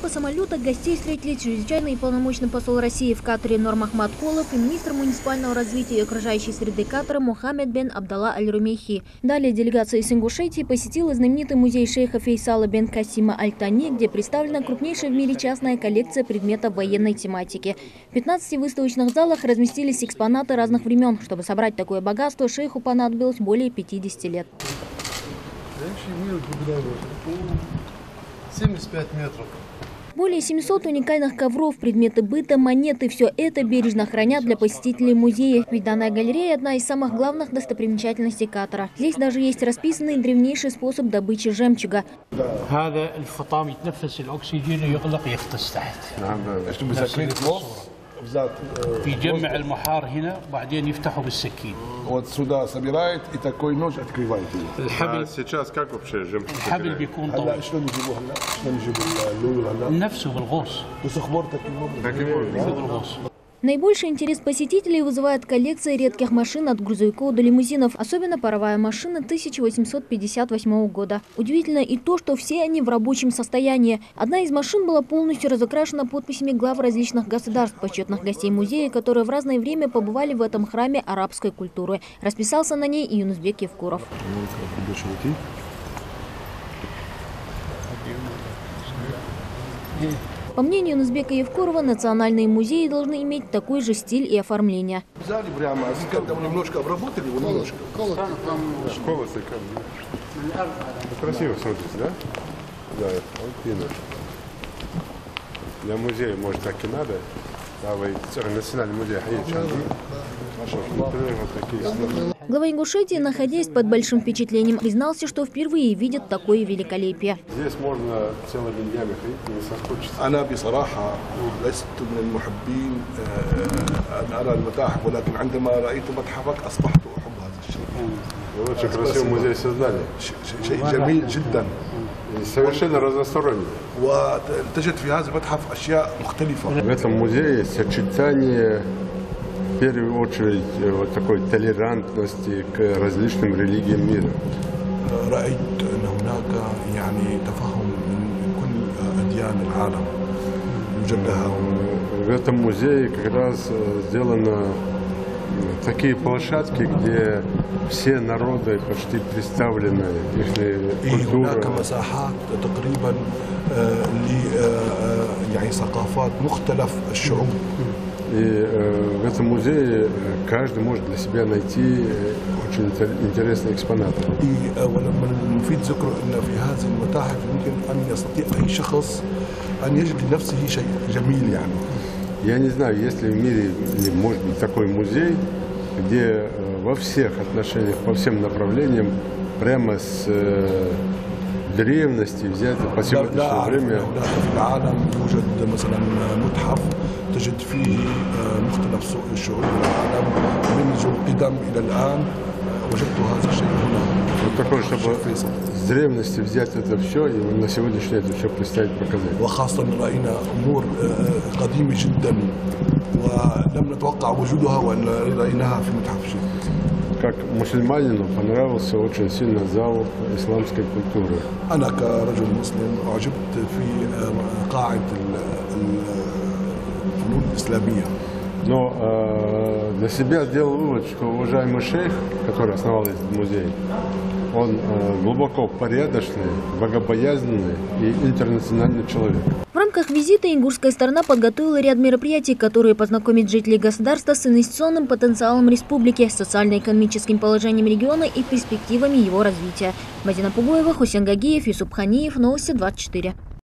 выпуска самолета гостей встретили чрезвычайный и полномочный посол России в Катаре Нур Махмад Колов и министр муниципального развития и окружающей среды Катара Мухаммед бен Абдалла Аль-Румейхи. Далее делегация из Ингушетии посетила знаменитый музей шейха Фейсала бен Касима Аль-Тани, где представлена крупнейшая в мире частная коллекция предметов военной тематики. В 15 выставочных залах разместились экспонаты разных времен. Чтобы собрать такое богатство, шейху понадобилось более 50 лет. 75 метров. Более 700 уникальных ковров, предметы быта, монеты – все это бережно хранят для посетителей музея. Ведь данная галерея – одна из самых главных достопримечательностей Катара. Здесь даже есть расписанный древнейший способ добычи жемчуга. بيجمع المحار هنا وبعدين يفتحه بالسكين. Вот сюда собирает и такой нож открывает его. الحبل сейчас как вообще жемчуг? الحبل بيكون هلا طويل. شلون يجيبوه هلا؟ شلون يجيبوا اللول هلا؟ نفسه بالغوص. بس خبرتك بالغوص. Наибольший интерес посетителей вызывает коллекция редких машин от грузовиков до лимузинов, особенно паровая машина 1858 года. Удивительно и то, что все они в рабочем состоянии. Одна из машин была полностью разукрашена подписями глав различных государств, почетных гостей музея, которые в разное время побывали в этом храме арабской культуры. Расписался на ней и Юнусбек Евкуров. По мнению Юнусбека Евкурова, национальные музеи должны иметь такой же стиль и оформление. взяли прямо, немножко обработали его, немножко. Школа красиво смотрится, да? Да, вот видно. Для музея, может, так и надо. Да, вы национальный музей. Глава Ингушетии, находясь под большим впечатлением, признался, что впервые видит такое великолепие. Здесь можно целыми днями ходить, не соскучиться. أنا بصراحة لست من المحبين أن أرى المتاحف، ولكن عندما رأيت متحفك أصبحت أحب هذا الشيء. Вы очень красивый музей создали. شيء جميل جدا. Совершенно разносторонний. وتجد في هذا المتحف أشياء مختلفة. В этом музее сочетание, в первую очередь, вот такой толерантности к различным религиям мира. رأيت أن هناك يعني تفهم من كل أديان العالم يوجد لها. В этом музее как раз сделано такие площадки, где все народы почти представлены, их культура. هناك مساحات تقريبا يعني ثقافات مختلف الشعوب. И в этом музее каждый может для себя найти очень интересные экспонаты. ولما المفيد ذكره ان في هذه المتاحف يمكن ان يستطيع اي شخص ان يجد لنفسه شيء جميل يعني. Я не знаю, есть ли в мире, или может быть такой музей, где во всех отношениях, по всем направлениям, прямо с древности взять по сегодняшнее время. في العالم يوجد مثلا متحف تجد فيه مختلف شعوب العالم منذ القدم الى الان. وجدت هذا الشيء هنا. Вот такое, чтобы с древности взять это все и на сегодняшний это все представить, показать. وخاصة رأينا أمور قديمة جدا ولم نتوقع وجودها وأن رأيناها في متحف شيء. Как мусульманину понравился очень сильно зал исламской культуры. أنا كرجل مسلم أعجبت في قاعة الفنون الإسلامية. Но для себя сделал вывод, что уважаемый шейх, который основал этот музей, он глубоко порядочный, богобоязненный и интернациональный человек. В рамках визита ингушская сторона подготовила ряд мероприятий, которые познакомят жителей государства с инвестиционным потенциалом республики, социально-экономическим положением региона и перспективами его развития. Мадина Пугоева, Хусен Гагиев, Юсуп Ханиев, Новости 24.